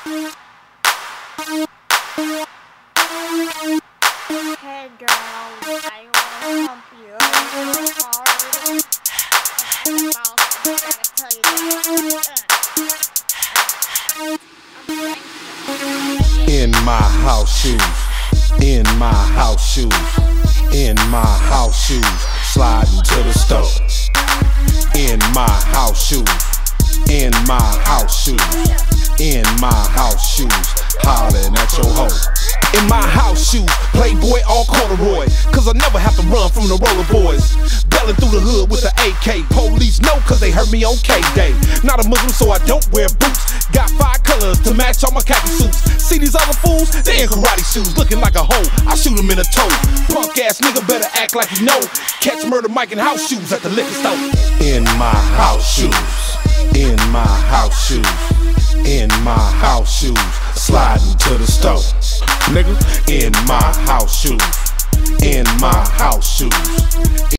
Hey girl, I wanna pump you hard. And boss, I gotta tell you that. In my house shoes, in my house shoes, in my house shoes, sliding to the stove. In my house shoes, in my house shoes, in my house shoes, hollering at your hoe. In my house shoes, Playboy all corduroy, cause I never have to run from the roller boys. Belling through the hood with the AK, police know cause they heard me on K-Day. Not a Muslim so I don't wear boots, got 5 colors to match all my khaki suits. See these other fools, they in karate shoes, looking like a hoe, I shoot them in the toe. Punk ass nigga better act like you know, catch Murder Mike in house shoes at the liquor store. In my house shoes, in my house shoes, in my house shoes, sliding to the stove. Nigga, in my house shoes, in my house shoes.